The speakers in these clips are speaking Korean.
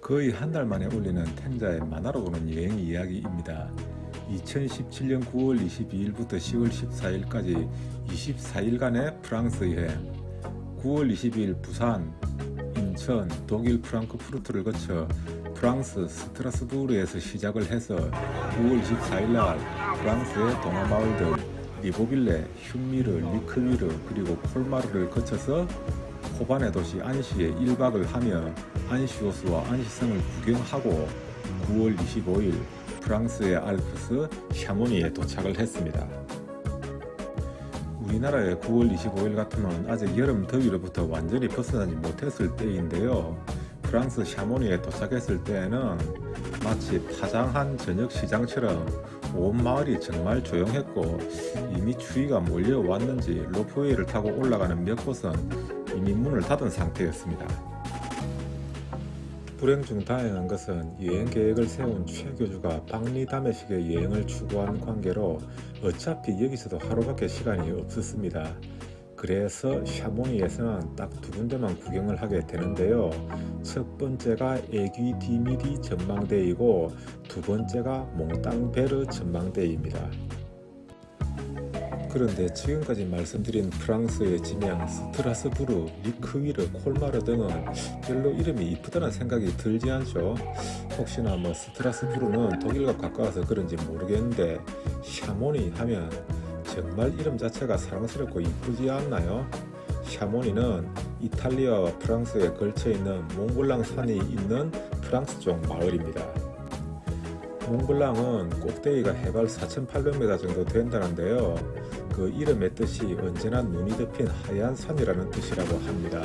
거의 한 달 만에 올리는 탱자의 만화로 보는 여행 이야기입니다. 2017년 9월 22일부터 10월 14일까지 24일간의 프랑스 여행. 9월 22일 부산, 인천, 독일 프랑크푸르트를 거쳐 프랑스 스트라스부르에서 시작을 해서 9월 24일날 프랑스의 동화마을들 리보빌레, 흉미르, 리크위르 그리고 콜마르를 거쳐서 호반의 도시 안시에 1박을 하며 안시오스와 안시성을 구경하고 9월 25일 프랑스의 알프스 샤모니에 도착을 했습니다. 우리나라의 9월 25일 같으면 아직 여름 더위로부터 완전히 벗어나지 못했을 때인데요. 프랑스 샤모니에 도착했을 때에는 마치 파장한 저녁 시장처럼 온 마을이 정말 조용했고 이미 추위가 몰려왔는지 로프웨이를 타고 올라가는 몇 곳은 이미 문을 닫은 상태였습니다. 불행 중 다행한 것은 여행 계획을 세운 최 교주가 박리담회식의 여행을 추구한 관계로 어차피 여기서도 하루밖에 시간이 없었습니다. 그래서 샤모니에서는 딱 두 군데만 구경을 하게 되는데요. 첫 번째가 에귀 디미디 전망대이고 두 번째가 몽땅베르 전망대입니다. 그런데 지금까지 말씀드린 프랑스의 지명 스트라스부르, 리크위르, 콜마르 등은 별로 이름이 이쁘다는 생각이 들지 않죠. 혹시나 스트라스부르는 독일과 가까워서 그런지 모르겠는데 샤모니 하면 정말 이름 자체가 사랑스럽고 이쁘지 않나요? 샤모니는 이탈리아와 프랑스에 걸쳐있는 몽블랑 산이 있는 프랑스 쪽 마을입니다. 몽블랑은 꼭대기가 해발 4,800m 정도 된다는데요. 그 이름의 뜻이 언제나 눈이 덮인 하얀 산이라는 뜻이라고 합니다.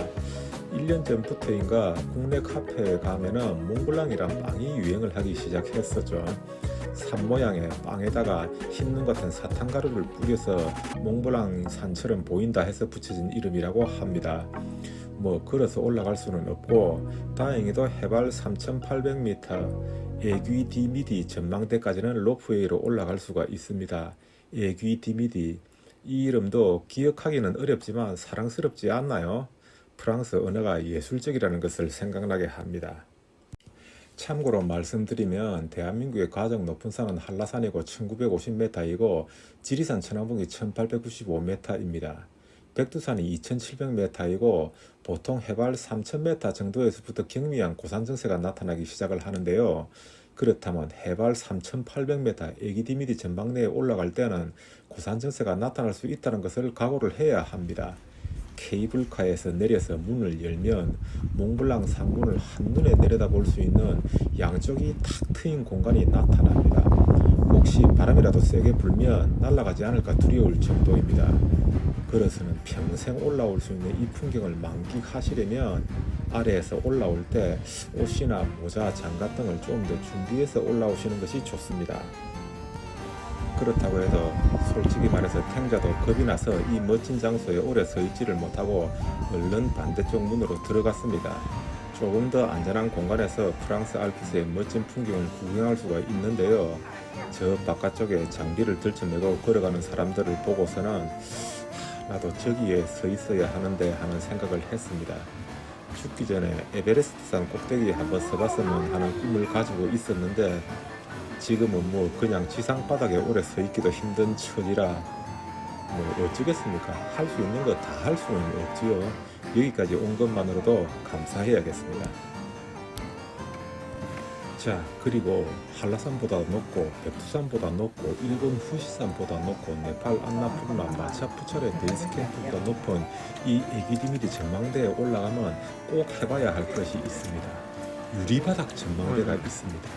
1년 전부터인가 국내 카페에 가면은 몽블랑이란 빵이 유행을 하기 시작했었죠. 산 모양의 빵에다가 흰눈 같은 사탕가루를 뿌려서 몽블랑 산처럼 보인다 해서 붙여진 이름이라고 합니다. 걸어서 올라갈 수는 없고 다행히도 해발 3,800m 에귀 디미디 전망대까지는 로프웨이로 올라갈 수가 있습니다. 에귀 디미디 이 이름도 기억하기는 어렵지만 사랑스럽지 않나요? 프랑스 언어가 예술적이라는 것을 생각나게 합니다. 참고로 말씀드리면 대한민국의 가장 높은 산은 한라산이고 1950m이고 지리산 천왕봉이 1895m입니다. 백두산이 2700m이고 보통 해발 3000m 정도에서부터 경미한 고산정세가 나타나기 시작을 하는데요. 그렇다면 해발 3800m 에기디미디 전망대에 올라갈 때는 고산정세가 나타날 수 있다는 것을 각오를 해야 합니다. 케이블카에서 내려서 문을 열면 몽블랑 상문을 한눈에 내려다볼 수 있는 양쪽이 탁 트인 공간이 나타납니다. 혹시 바람이라도 세게 불면 날아가지 않을까 두려울 정도입니다. 걸어서는 평생 올라올 수 있는 이 풍경을 만끽하시려면 아래에서 올라올 때 옷이나 모자, 장갑 등을 좀 더 준비해서 올라오시는 것이 좋습니다. 그렇다고 해도 솔직히 말해서 탱자도 겁이 나서 이 멋진 장소에 오래 서 있지를 못하고 얼른 반대쪽 문으로 들어갔습니다. 조금 더 안전한 공간에서 프랑스 알프스의 멋진 풍경을 구경할 수가 있는데요. 저 바깥쪽에 장비를 들쳐매고 걸어가는 사람들을 보고서는 나도 저기에 서 있어야 하는데 하는 생각을 했습니다. 죽기 전에 에베레스트산 꼭대기에 한번 서봤으면 하는 꿈을 가지고 있었는데 지금은 그냥 지상바닥에 오래 서 있기도 힘든 처지라 어쩌겠습니까? 할 수 있는 거 다 할 수는 없지요. 여기까지 온 것만으로도 감사해야겠습니다. 자, 그리고 한라산보다 높고 백두산보다 높고 일본 후시산보다 높고 네팔 안나푸르나 마차푸철의 베이스캠프보다 높은 이 에기디미디 전망대에 올라가면 꼭 해봐야 할 것이 있습니다. 유리바닥 전망대가 있습니다.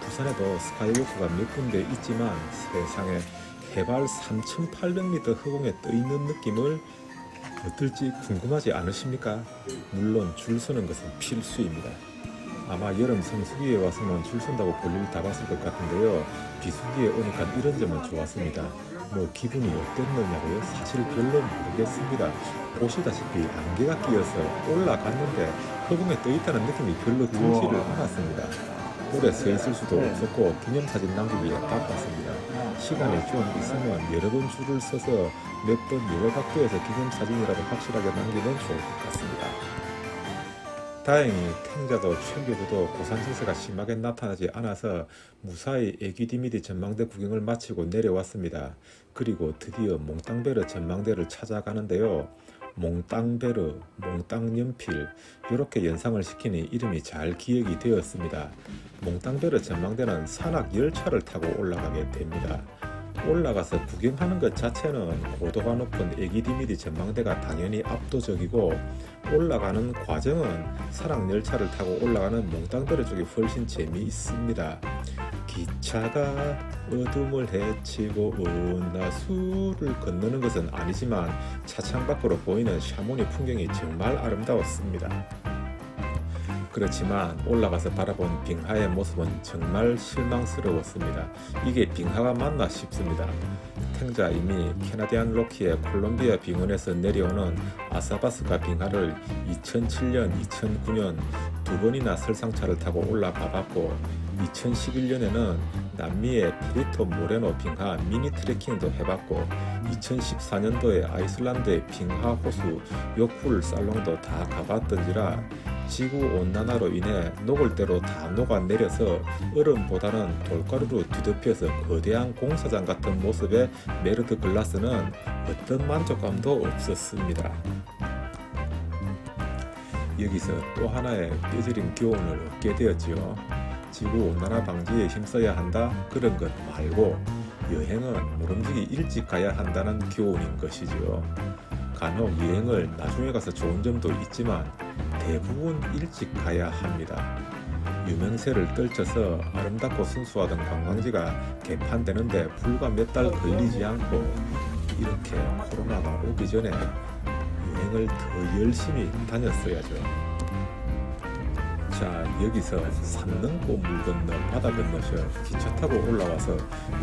부산에도 스카이워크가 몇 군데 있지만 세상에 해발 3,800m 허공에 떠있는 느낌을 어떨지 궁금하지 않으십니까? 물론 줄 서는 것은 필수입니다. 아마 여름 성수기에 와서는 줄 선다고 볼일 다 봤을 것 같은데요. 비수기에 오니까 이런 점은 좋았습니다. 기분이 어땠느냐고요? 사실 별로 모르겠습니다. 보시다시피 안개가 끼어서 올라갔는데 허공에 떠있다는 느낌이 별로 들지를 않았습니다. 오래 서 있을 수도 없었고 기념사진 남기기에 바빴습니다. 시간이 좀 있으면 여러 번 줄을 서서 몇 번 여러 각도에서 기념사진이라도 확실하게 남기면 좋을 것 같습니다. 다행히 탱자도 최교도도 고산 증세가 심하게 나타나지 않아서 무사히 애기디미디 전망대 구경을 마치고 내려왔습니다. 그리고 드디어 몽땅베르 전망대를 찾아가는데요. 몽땅베르, 몽땅연필 이렇게 연상을 시키니 이름이 잘 기억이 되었습니다. 몽땅베르 전망대는 산악 열차를 타고 올라가게 됩니다. 올라가서 구경하는 것 자체는 고도가 높은 애기디미디 전망대가 당연히 압도적이고 올라가는 과정은 산악 열차를 타고 올라가는 몽땅베르 쪽이 훨씬 재미있습니다. 기차가 어둠을 헤치고 은하수를 건너는 것은 아니지만 차창 밖으로 보이는 샤모니 풍경이 정말 아름다웠습니다. 그렇지만 올라가서 바라본 빙하의 모습은 정말 실망스러웠습니다. 이게 빙하가 맞나 싶습니다. 탱자 이미 캐나디안 로키의 콜롬비아 빙원에서 내려오는 아사바스카 빙하를 2007년, 2009년 두 번이나 설상차를 타고 올라가 봤고 2011년에는 남미의 페리토 모레노 빙하 미니 트레킹도 해봤고 2014년도에 아이슬란드의 빙하 호수 요쿨 살롱도 다 가봤던지라 지구온난화로 인해 녹을 대로 다 녹아내려서 얼음보다는 돌가루로 뒤덮여서 거대한 공사장 같은 모습의 메르드 글라스는 어떤 만족감도 없었습니다. 여기서 또 하나의 뼈저린 교훈을 얻게 되었지요. 지구온난화 방지에 힘써야 한다 그런 것 말고 여행은 모름지기 일찍 가야 한다는 교훈인 것이지요. 간혹 여행을 나중에 가서 좋은 점도 있지만 대부분 일찍 가야 합니다. 유명세를 떨쳐서 아름답고 순수하던 관광지가 개판되는데 불과 몇 달 걸리지 않고 이렇게 코로나가 오기 전에 여행을 더 열심히 다녔어야죠. 자, 여기서 산 넘고 물 건너 바다 건너셔 기차 타고 올라와서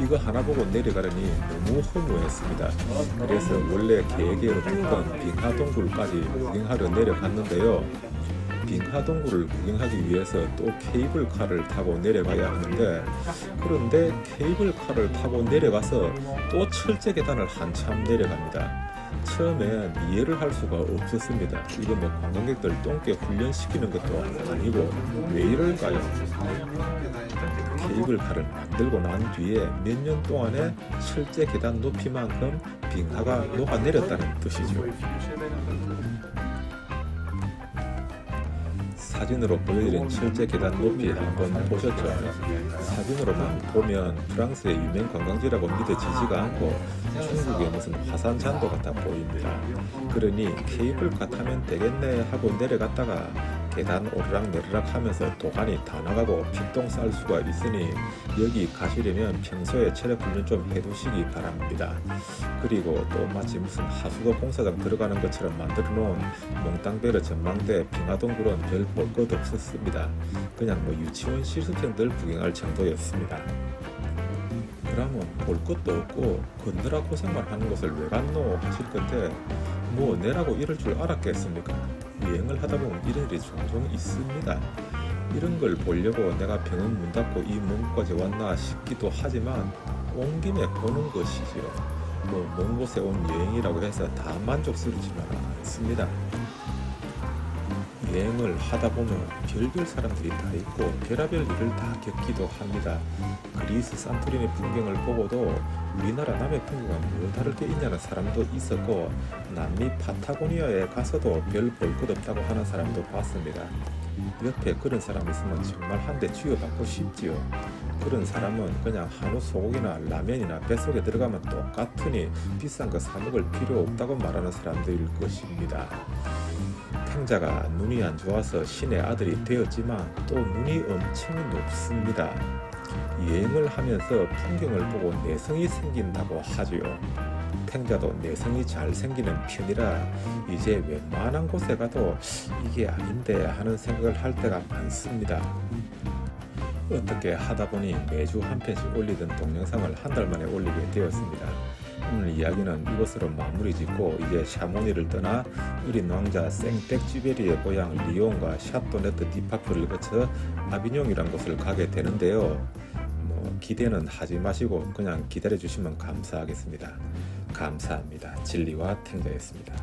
이거 하나 보고 내려가려니 너무 허무했습니다. 그래서 원래 계획대로 했던 빙하동굴까지 구경하러 내려갔는데요. 빙하동굴을 구경하기 위해서 또 케이블카를 타고 내려가야 하는데 그런데 케이블카를 타고 내려가서 또 철제 계단을 한참 내려갑니다. 처음엔 이해를 할 수가 없었습니다. 이거 뭐 관광객들 똥개 훈련시키는 것도 아니고 왜 이럴까요? 케이블카를 만들고 난 뒤에 몇 년 동안에 철제 계단 높이만큼 빙하가 녹아내렸다는 뜻이죠. 사진으로 보여드린 철제 계단 높이 한번 보셨죠? 사진으로만 보면 프랑스의 유명 관광지라고 믿어지지가 않고 중국의 무슨 화산잔도 같아 보입니다. 그러니 케이블카 타면 되겠네 하고 내려갔다가 계단 오르락내리락 하면서 도관이 다 나가고 피똥 쌀 수가 있으니 여기 가시려면 평소에 체력 훈련 좀 해두시기 바랍니다. 그리고 또 마치 무슨 하수도 공사장 들어가는 것처럼 만들어 놓은 몽땅베르 전망대 빙하동굴은 별 볼 것 없었습니다. 그냥 뭐 유치원 실습생들 구경할 정도였습니다. 그러면 볼 것도 없고 걷느라 고생만 하는 것을 왜 갔노 하실 건데 뭐 내라고 이럴 줄 알았겠습니까? 여행을 하다 보면 이런 일이 종종 있습니다. 이런 걸 보려고 내가 병원 문 닫고 이 먼 곳까지 왔나 싶기도 하지만 온 김에 보는 것이지요. 뭐 먼 곳에 온 여행이라고 해서 다 만족스럽지만 않습니다. 여행을 하다 보면 별별 사람들이 다 있고 별의별 일을 다 겪기도 합니다. 그리스 산토리니 풍경을 보고도 우리나라 남해 풍경과 뭐 다를 게 있냐는 사람도 있었고 남미 파타고니아에 가서도 별 볼 것 없다고 하는 사람도 봤습니다. 옆에 그런 사람 있으면 정말 한 대 쥐어받고 싶지요. 그런 사람은 그냥 한우 소고기나 라면이나 뱃속에 들어가면 똑같으니 비싼 거 사 먹을 필요 없다고 말하는 사람들일 것입니다. 탱자가 눈이 안 좋아서 신의 아들이 되었지만 또 눈이 엄청 높습니다. 여행을 하면서 풍경을 보고 내성이 생긴다고 하지요. 탱자도 내성이 잘 생기는 편이라 이제 웬만한 곳에 가도 이게 아닌데 하는 생각을 할 때가 많습니다. 어떻게 하다 보니 매주 한 편씩 올리던 동영상을 한 달 만에 올리게 되었습니다. 오늘 이야기는 이것으로 마무리 짓고 이제 샤모니를 떠나 어린 왕자 생텍쥐베리의 고향 리옹과 샤또네트 디파프를 거쳐 아비뇽이란 곳을 가게 되는데요. 기대는 하지 마시고 그냥 기다려 주시면 감사하겠습니다. 감사합니다. 진리와 탱자였습니다.